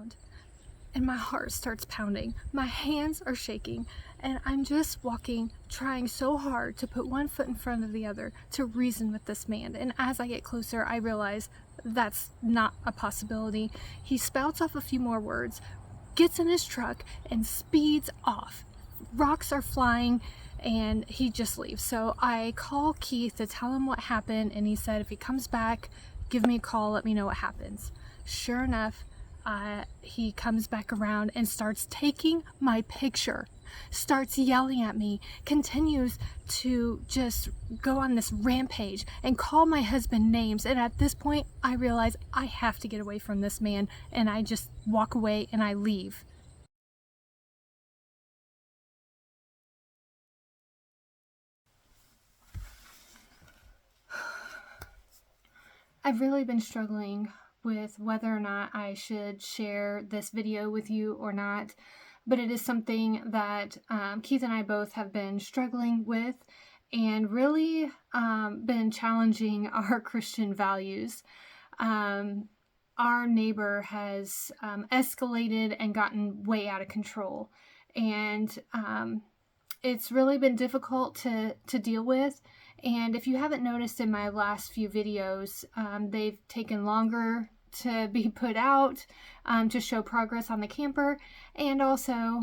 ground. And my heart starts pounding. My hands are shaking, and I'm just walking, trying so hard to put one foot in front of the other to reason with this man. And as I get closer, I realize that's not a possibility. He spouts off a few more words, gets in his truck, and speeds off. Rocks are flying, and he just leaves. So I call Keith to tell him what happened, and he said if he comes back, give me a call, let me know what happens. Sure enough, he comes back around and starts taking my picture, starts yelling at me, continues to just go on this rampage and call my husband names. And at this point, I realize I have to get away from this man, and I just walk away and I leave. I've really been struggling with whether or not I should share this video with you or not, but it is something that Keith and I both have been struggling with and really been challenging our Christian values. Our neighbor has escalated and gotten way out of control, and it's really been difficult to deal with. And if you haven't noticed in my last few videos, they've taken longer to be put out to show progress on the camper. And also,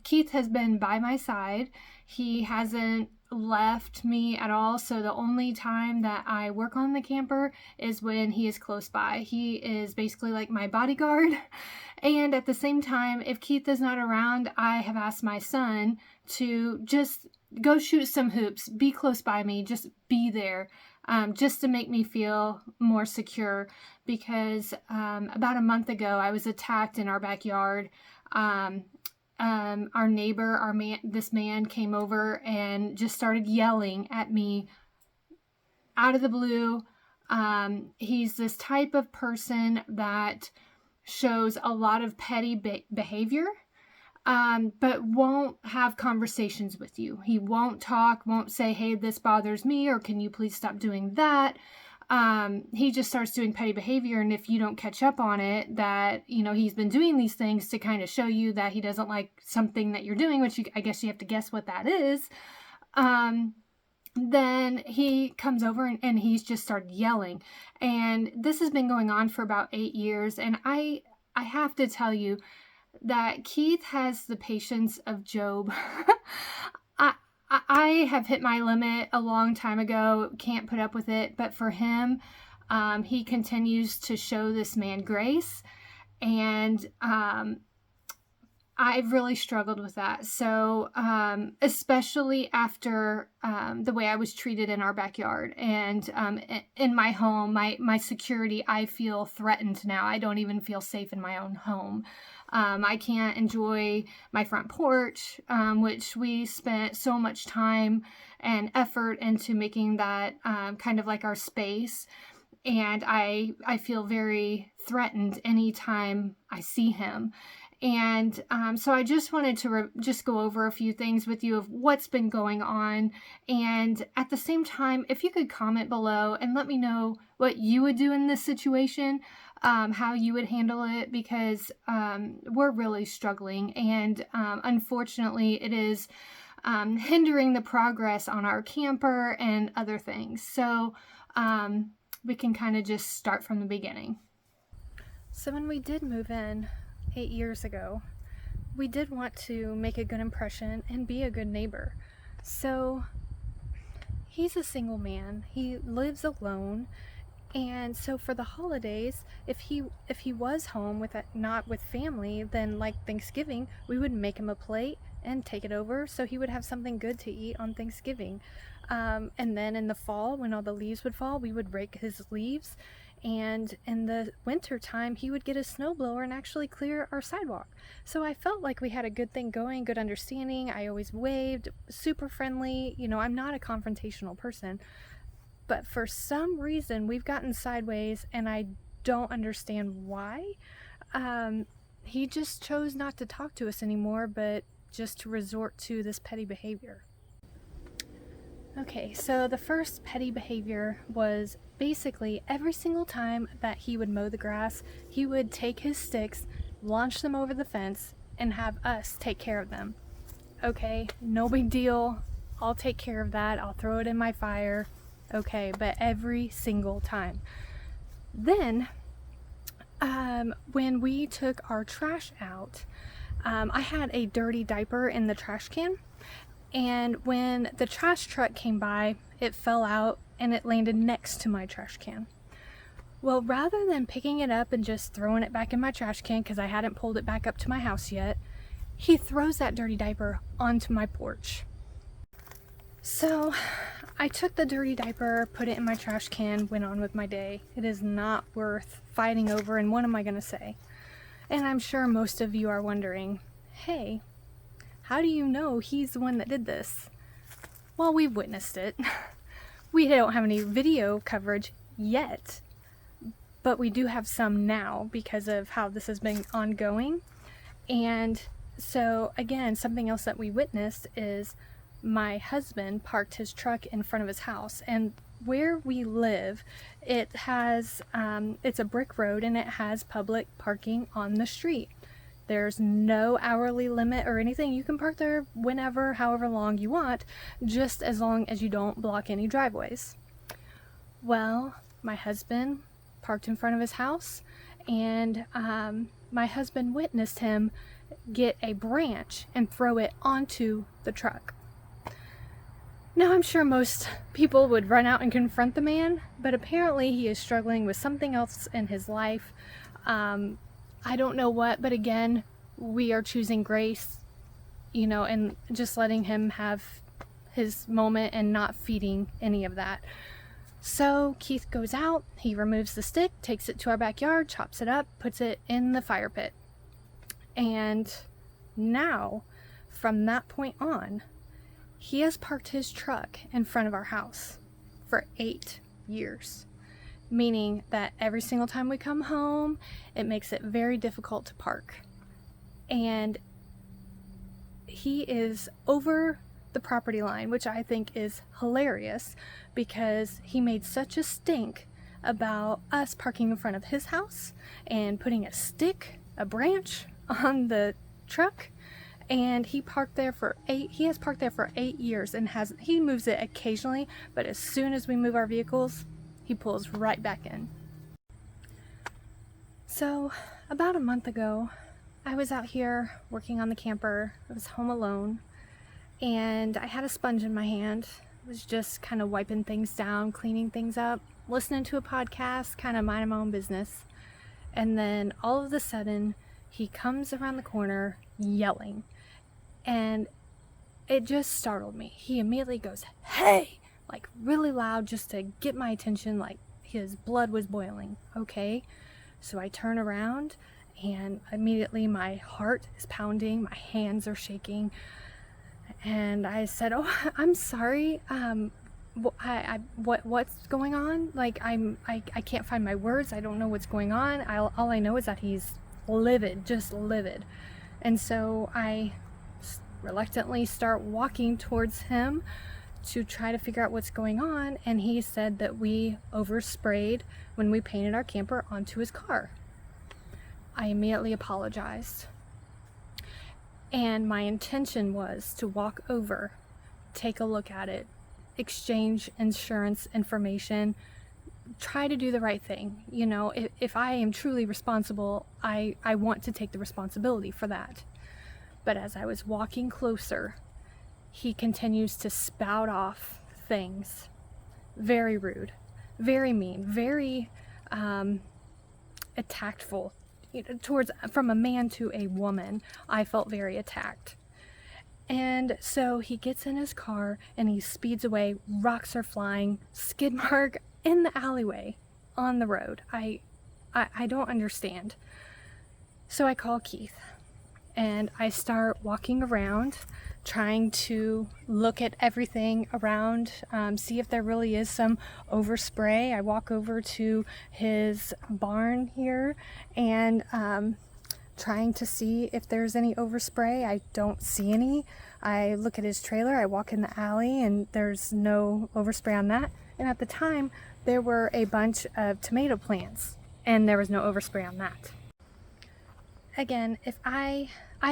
Keith has been by my side. He hasn't left me at all. So the only time that I work on the camper is when he is close by. He is basically like my bodyguard. And at the same time, if Keith is not around, I have asked my son to just go shoot some hoops, be close by me, just be there, just to make me feel more secure. Because about a month ago, I was attacked in our backyard. Our neighbor, this man came over and just started yelling at me out of the blue. He's this type of person that shows a lot of petty behavior, but won't have conversations with you. He won't talk, won't say, hey, this bothers me, or can you please stop doing that? He just starts doing petty behavior, and if you don't catch up on it, that, you know, he's been doing these things to kind of show you that he doesn't like something that you're doing, which I guess you have to guess what that is. Then he comes over and he's just started yelling. And this has been going on for about 8 years. And I have to tell you that Keith has the patience of Job. I have hit my limit a long time ago, can't put up with it. But for him, he continues to show this man grace. And I've really struggled with that. So, especially after the way I was treated in our backyard and in my home, my security, I feel threatened now. I don't even feel safe in my own home. I can't enjoy my front porch, which we spent so much time and effort into making that kind of like our space. And I feel very threatened anytime I see him. And so I just wanted to just go over a few things with you of what's been going on. And at the same time, if you could comment below and let me know what you would do in this situation, how you would handle it, because we're really struggling. And unfortunately, it is hindering the progress on our camper and other things. So we can kind of just start from the beginning. So when we did move in 8 years ago, we did want to make a good impression and be a good neighbor. So he's a single man. He lives alone. And so for the holidays, if he was home with not with family, then like Thanksgiving, we would make him a plate and take it over so he would have something good to eat on Thanksgiving. And then in the fall, when all the leaves would fall, we would rake his leaves. And in the winter time, he would get a snowblower and actually clear our sidewalk. So I felt like we had a good thing going, good understanding. I always waved, super friendly. You know, I'm not a confrontational person. But for some reason, we've gotten sideways, and I don't understand why. He just chose not to talk to us anymore, but just to resort to this petty behavior. Okay, so the first petty behavior was basically every single time that he would mow the grass, he would take his sticks launch them over the fence, and have us take care of them. Okay, no big deal. I'll take care of that. I'll throw it in my fire. Okay, but every single time. Then, when we took our trash out, I had a dirty diaper in the trash can, and when the trash truck came by, it fell out and it landed next to my trash can. Well, rather than picking it up and just throwing it back in my trash can because I hadn't pulled it back up to my house yet, he throws that dirty diaper onto my porch. So I took the dirty diaper, put it in my trash can, went on with my day. It is not worth fighting over, and what am I going to say? And I'm sure most of you are wondering, hey, how do you know he's the one that did this? Well, we've witnessed it. We don't have any video coverage yet, but we do have some now because of how this has been ongoing. And so again, something else that we witnessed is my husband parked his truck in front of his house, and where we live, it has it's a brick road and it has public parking on the street. There's no hourly limit or anything. You can park there whenever, however long you want, just as long as you don't block any driveways. Well, my husband parked in front of his house, and my husband witnessed him get a branch and throw it onto the truck. Now, I'm sure most people would run out and confront the man, but apparently he is struggling with something else in his life. I don't know what, but again, we are choosing grace, you know, and just letting him have his moment and not feeding any of that. So Keith goes out, he removes the stick, takes it to our backyard, chops it up, puts it in the fire pit. And now, from that point on, he has parked his truck in front of our house for 8 years. Meaning that every single time we come home, it makes it very difficult to park. And he is over the property line, which I think is hilarious because he made such a stink about us parking in front of his house and putting a stick, a branch on the truck. And he has parked there for 8 years, and he moves it occasionally, but as soon as we move our vehicles, he pulls right back in. So about a month ago, I was out here working on the camper. I was home alone, and I had a sponge in my hand. I was just kind of wiping things down, cleaning things up, listening to a podcast, kind of minding my own business. And then all of a sudden, he comes around the corner yelling. And it just startled me. He immediately goes, "Hey!" like really loud, just to get my attention, like his blood was boiling. Okay, so I turn around and immediately my heart is pounding, my hands are shaking, and I said, "Oh, I'm sorry. What's going on? Like I can't find my words. I don't know what's going on. All I know is that he's livid, just livid." And so I reluctantly start walking towards him to try to figure out what's going on, and he said that we oversprayed when we painted our camper onto his car. I immediately apologized, and my intention was to walk over, take a look at it, exchange insurance information, try to do the right thing. You know, if I am truly responsible, I want to take the responsibility for that. But as I was walking closer, he continues to spout off things. Very rude, very mean, very attackful. You know, from a man to a woman, I felt very attacked. And so he gets in his car and he speeds away, rocks are flying, skid mark in the alleyway on the road. I don't understand. So I call Keith and I start walking around, trying to look at everything around, see if there really is some overspray. I walk over to his barn here and trying to see if there's any overspray. I don't see any. I look at his trailer, I walk in the alley, and there's no overspray on that. And at the time, there were a bunch of tomato plants, and there was no overspray on that. again, if I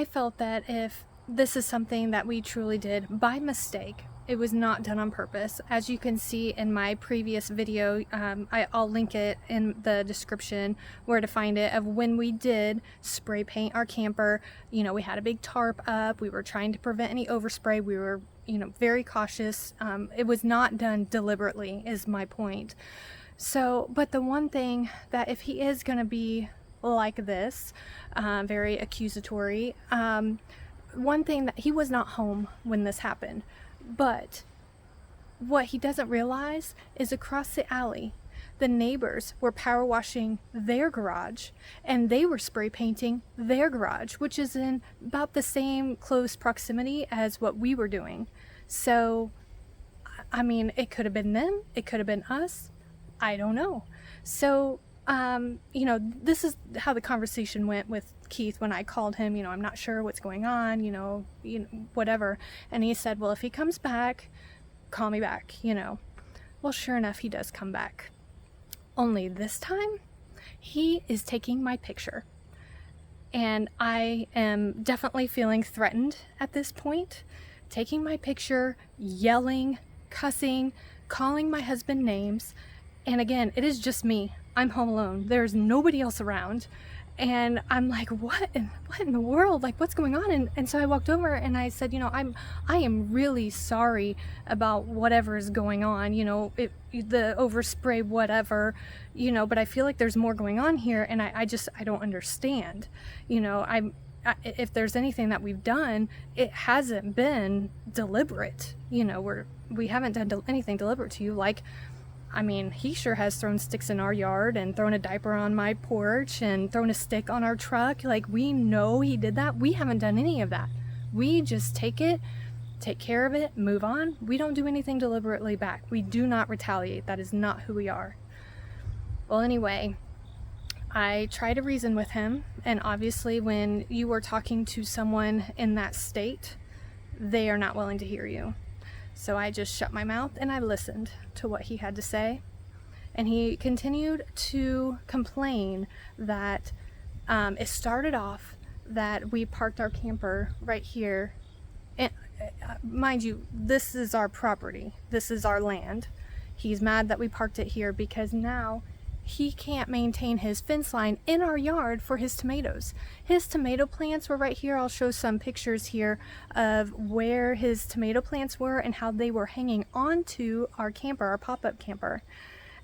felt that if this is something that we truly did by mistake, it was not done on purpose. As you can see in my previous video, I'll link it in the description where to find it, of when we did spray paint our camper. You know, we had a big tarp up. We were trying to prevent any overspray. We were, you know, very cautious. It was not done deliberately, is my point. So, but the one thing that if he is going to be like this, very accusatory, one thing that he was not home when this happened. But what he doesn't realize is across the alley, the neighbors were power washing their garage and they were spray painting their garage, which is in about the same close proximity as what we were doing. So, I mean, it could have been them, it could have been us, I don't know. So, you know, this is how the conversation went with Keith when I called him. You know, I'm not sure what's going on, you know, whatever. And he said, well, if he comes back, call me back, you know. Well, sure enough, he does come back. Only this time, he is taking my picture. And I am definitely feeling threatened at this point. Taking my picture, yelling, cussing, calling my husband names. And again, it is just me. I'm home alone. There's nobody else around. And I'm like, what in the world? Like, what's going on? And so I walked over and I said, you know, I am really sorry about whatever is going on, you know, the overspray, whatever, you know, but I feel like there's more going on here. And I don't understand, you know, if there's anything that we've done, it hasn't been deliberate. You know, we haven't done anything deliberate to you. Like, I mean, he sure has thrown sticks in our yard and thrown a diaper on my porch and thrown a stick on our truck. Like, we know he did that. We haven't done any of that. We just take care of it, move on. We don't do anything deliberately back. We do not retaliate. That is not who we are. Well, anyway, I try to reason with him. And obviously, when you are talking to someone in that state, they are not willing to hear you. So I just shut my mouth and I listened to what he had to say. And he continued to complain that it started off that we parked our camper right here. And mind you, this is our property. This is our land. He's mad that we parked it here because now he can't maintain his fence line in our yard for his tomatoes. His tomato plants were right here. I'll show some pictures here of where his tomato plants were and how they were hanging onto our camper, our pop-up camper.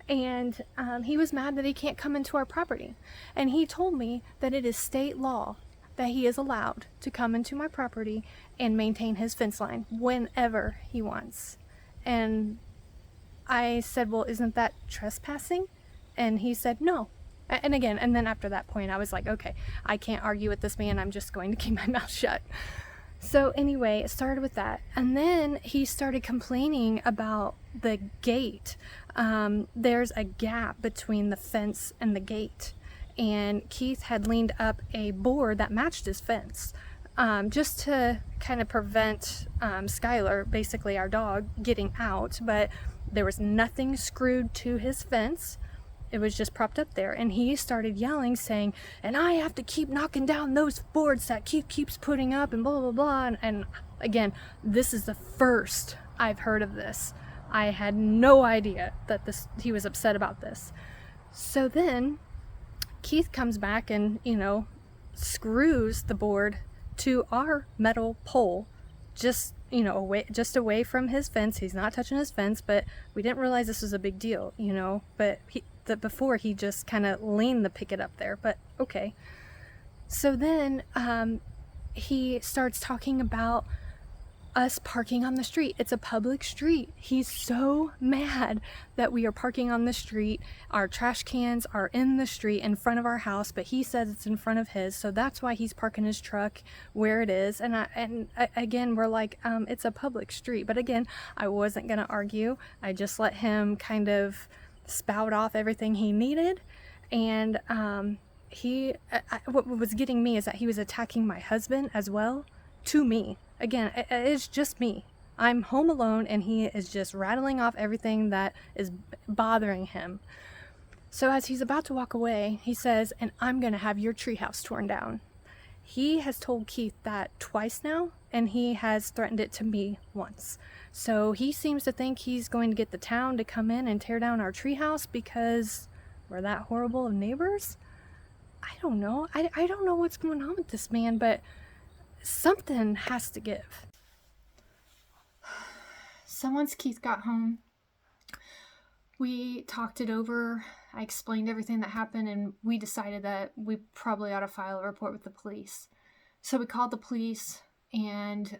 And he was mad that he can't come into our property. And he told me that it is state law that he is allowed to come into my property and maintain his fence line whenever he wants. And I said, well, isn't that trespassing? And he said, no. And again, and then after that point, I was like, okay, I can't argue with this man. I'm just going to keep my mouth shut. So anyway, it started with that. And then he started complaining about the gate. There's a gap between the fence and the gate. And Keith had leaned up a board that matched his fence, just to kind of prevent Skylar, basically our dog, getting out. But there was nothing screwed to his fence. It was just propped up there. And he started yelling, saying, and I have to keep knocking down those boards that Keith keeps putting up and blah, blah, blah. And again, this is the first I've heard of this. I had no idea that he was upset about this. So then Keith comes back and, you know, screws the board to our metal pole, just, you know, away from his fence. He's not touching his fence, but we didn't realize this was a big deal, you know, but before he just kind of leaned the picket up there, but okay. So then he starts talking about us parking on the street. It's a public street. He's so mad that we are parking on the street. Our trash cans are in the street in front of our house, but he says it's in front of his, so that's why he's parking his truck where it is. And again, we're like, it's a public street. But again, I wasn't gonna argue. I just let him kind of spout off everything he needed. And what was getting me is that he was attacking my husband as well, to me. Again, it's just me. I'm home alone and he is just rattling off everything that is bothering him. So as he's about to walk away, he says, and I'm gonna have your treehouse torn down. He has told Keith that twice now, and he has threatened it to me once. So he seems to think he's going to get the town to come in and tear down our treehouse because we're that horrible of neighbors. I don't know. I don't know what's going on with this man, but something has to give. So once Keith got home, we talked it over. I explained everything that happened, and we decided that we probably ought to file a report with the police. So we called the police, and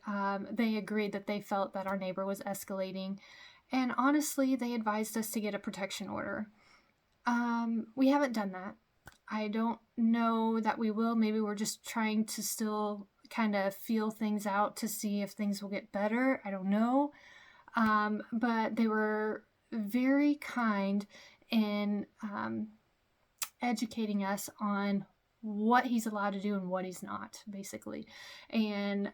they agreed that they felt that our neighbor was escalating. And honestly, they advised us to get a protection order. We haven't done that. I don't know that we will. Maybe we're just trying to still kind of feel things out to see if things will get better. I don't know. But they were very kind in educating us on what he's allowed to do and what he's not, basically. And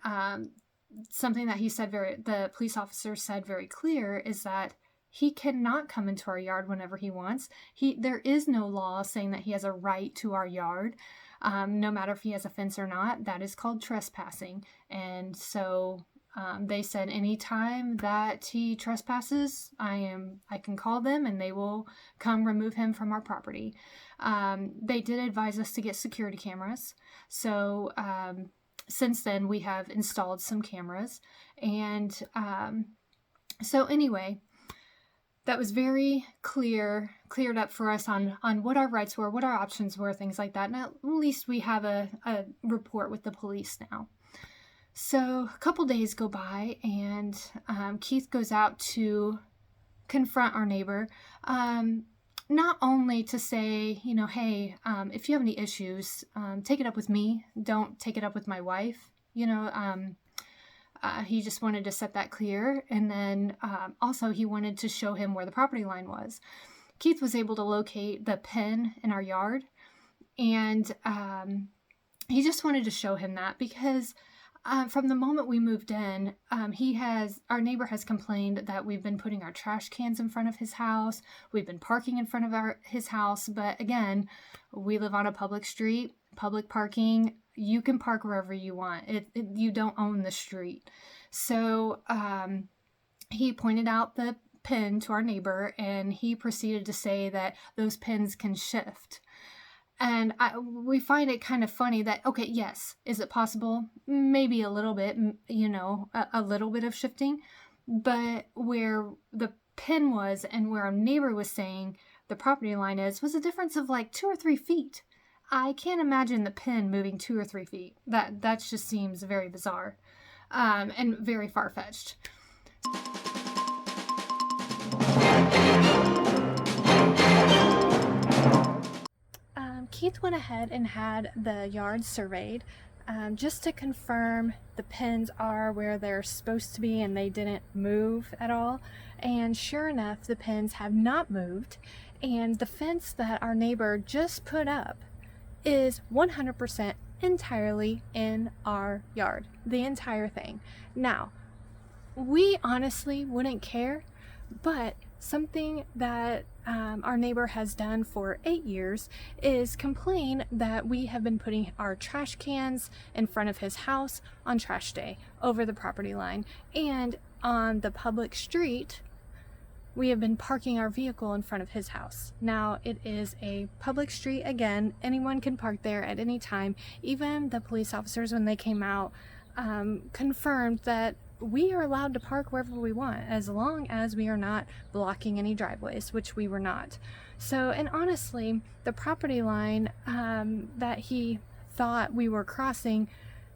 something that the police officer said very clear is that he cannot come into our yard whenever he wants. There is no law saying that he has a right to our yard, no matter if he has a fence or not. That is called trespassing. And so they said anytime that he trespasses, I can call them and they will come remove him from our property. They did advise us to get security cameras. So since then, we have installed some cameras. And so anyway, that was very cleared up for us on what our rights were, what our options were, things like that. And at least we have a report with the police now. So a couple days go by, and Keith goes out to confront our neighbor, not only to say, hey, if you have any issues, take it up with me. Don't take it up with my wife. He just wanted to set that clear. And then also he wanted to show him where the property line was. Keith was able to locate the pin in our yard, and he just wanted to show him that because from the moment we moved in, our neighbor has complained that we've been putting our trash cans in front of his house. We've been parking in front of his house. But again, we live on a public street, public parking. You can park wherever you want. You don't own the street. So he pointed out the pin to our neighbor, and he proceeded to say that those pins can shift. And we find it kind of funny that, okay, yes, is it possible? Maybe a little bit, a little bit of shifting. But where the pin was and where our neighbor was saying the property line was a difference of like 2 or 3 feet. I can't imagine the pin moving 2 or 3 feet. That just seems very bizarre and very far-fetched. Keith went ahead and had the yard surveyed just to confirm the pins are where they're supposed to be and they didn't move at all. And sure enough, the pins have not moved, and the fence that our neighbor just put up is 100% entirely in our yard, the entire thing. Now, we honestly wouldn't care, but something that our neighbor has done for 8 years is complain that we have been putting our trash cans in front of his house on trash day over the property line, and on the public street we have been parking our vehicle in front of his house. Now, it is a public street. Again, anyone can park there at any time. Even the police officers, when they came out, confirmed that we are allowed to park wherever we want as long as we are not blocking any driveways, which we were not. So, and honestly, the property line that he thought we were crossing,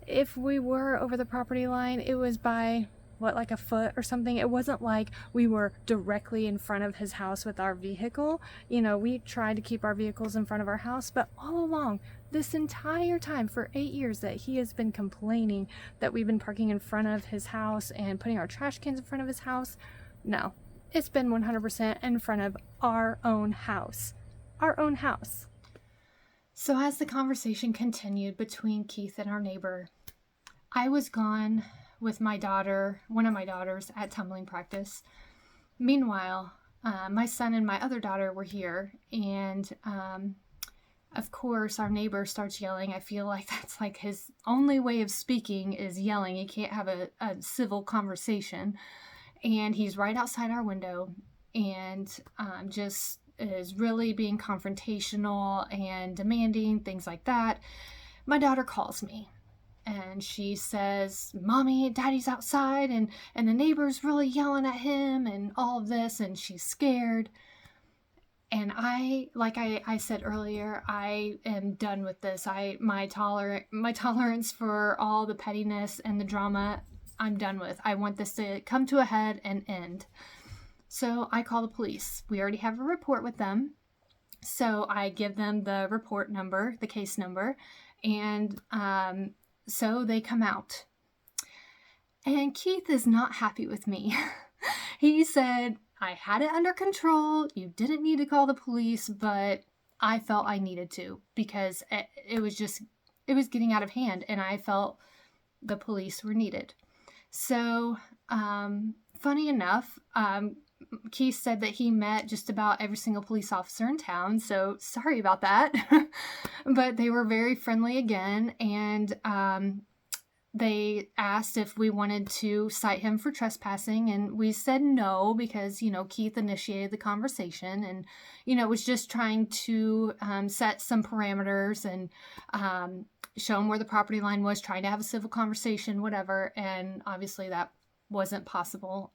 if we were over the property line, it was by like a foot or something. It wasn't like we were directly in front of his house with our vehicle. We tried to keep our vehicles in front of our house, but all along, this entire time for 8 years that he has been complaining that we've been parking in front of his house and putting our trash cans in front of his house, no, it's been 100% in front of our own house. Our own house. So as the conversation continued between Keith and our neighbor, I was gone with my daughter, one of my daughters, at tumbling practice. Meanwhile, my son and my other daughter were here, and Of course, our neighbor starts yelling. I feel like that's like his only way of speaking is yelling. He can't have a civil conversation. And he's right outside our window and just is really being confrontational and demanding, things like that. My daughter calls me and she says, Mommy, Daddy's outside and the neighbor's really yelling at him and all of this, and she's scared. And like I said earlier, I am done with this. My tolerance for all the pettiness and the drama, I'm done with. I want this to come to a head and end. So I call the police. We already have a report with them. So I give them the report number, the case number, and so they come out. And Keith is not happy with me. He said, I had it under control. You didn't need to call the police, but I felt I needed to because it was getting out of hand and I felt the police were needed. So, funny enough, Keith said that he met just about every single police officer in town. So sorry about that, but they were very friendly again. And, they asked if we wanted to cite him for trespassing, and we said no because, Keith initiated the conversation and, was just trying to set some parameters and show him where the property line was, trying to have a civil conversation, whatever. And obviously that wasn't possible.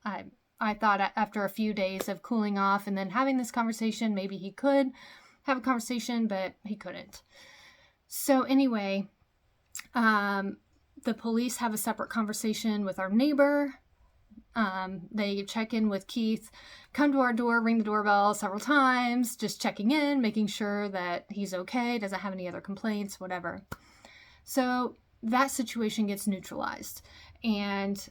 I thought after a few days of cooling off and then having this conversation, maybe he could have a conversation, but he couldn't. So anyway, the police have a separate conversation with our neighbor. They check in with Keith, come to our door, ring the doorbell several times, just checking in, making sure that he's okay, doesn't have any other complaints, whatever. So that situation gets neutralized. And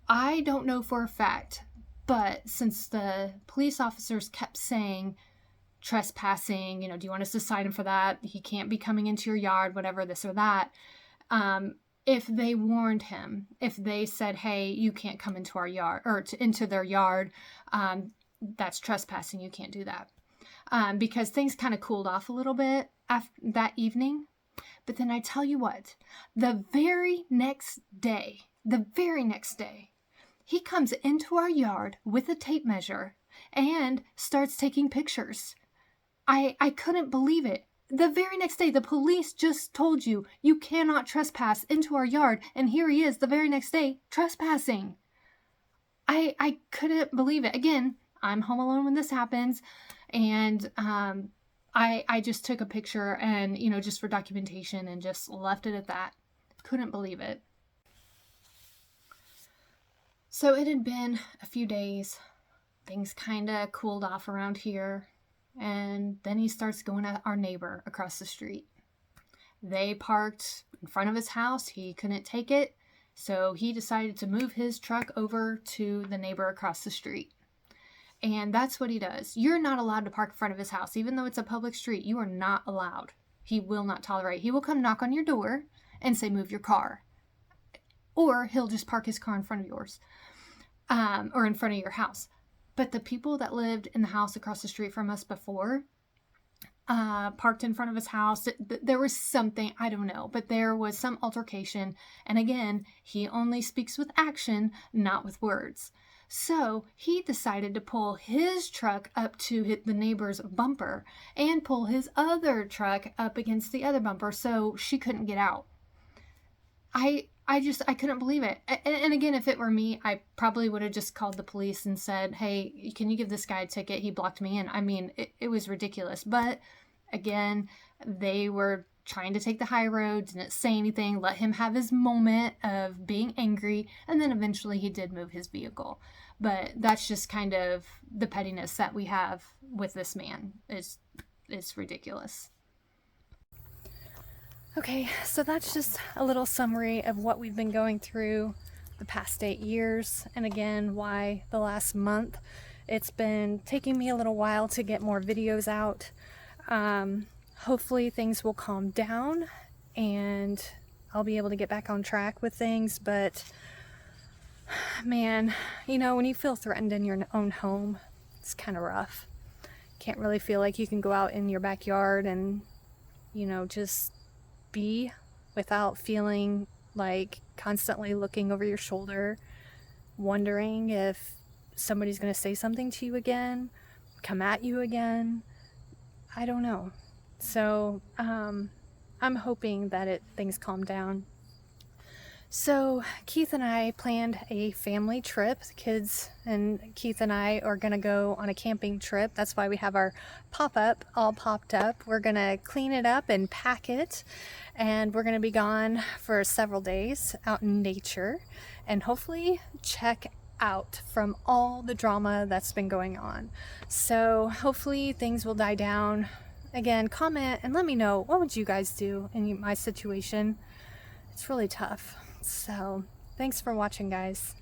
I don't know for a fact, but since the police officers kept saying trespassing, do you want us to cite him for that? He can't be coming into your yard, whatever, this or that. If they warned him, if they said, hey, you can't come into our yard or into their yard, that's trespassing. You can't do that. Because things kind of cooled off a little bit after that evening. But then I tell you what, the very next day, he comes into our yard with a tape measure and starts taking pictures. I couldn't believe it. The very next day, the police just told you cannot trespass into our yard. And here he is the very next day trespassing. I couldn't believe it. Again, I'm home alone when this happens. And I just took a picture and, just for documentation and just left it at that. Couldn't believe it. So it had been a few days. Things kind of cooled off around here. And then he starts going at our neighbor across the street. They parked in front of his house. He couldn't take it. So he decided to move his truck over to the neighbor across the street. And that's what he does. You're not allowed to park in front of his house. Even though it's a public street, you are not allowed. He will not tolerate. He will come knock on your door and say, move your car. Or he'll just park his car in front of yours. Or in front of your house. But the people that lived in the house across the street from us before parked in front of his house. There was something, I don't know, but there was some altercation. And again, he only speaks with action, not with words. So he decided to pull his truck up to hit the neighbor's bumper and pull his other truck up against the other bumper so she couldn't get out. I couldn't believe it. And again, if it were me, I probably would have just called the police and said, hey, can you give this guy a ticket? He blocked me in. I mean, it was ridiculous. But again, they were trying to take the high road, didn't say anything, let him have his moment of being angry. And then eventually he did move his vehicle. But that's just kind of the pettiness that we have with this man. It's ridiculous. Okay, so that's just a little summary of what we've been going through the past 8 years, and again, why the last month. It's been taking me a little while to get more videos out. Hopefully things will calm down and I'll be able to get back on track with things, but man, when you feel threatened in your own home, it's kind of rough. Can't really feel like you can go out in your backyard and you know, just be without feeling like constantly looking over your shoulder, wondering if somebody's going to say something to you again, come at you again. I don't know. So I'm hoping that things calm down. So Keith and I planned a family trip. The kids and Keith and I are going to go on a camping trip. That's why we have our pop-up all popped up. We're going to clean it up and pack it, and we're going to be gone for several days out in nature and hopefully check out from all the drama that's been going on. So hopefully things will die down. Again, comment and let me know, what would you guys do in my situation? It's really tough. So thanks for watching, guys.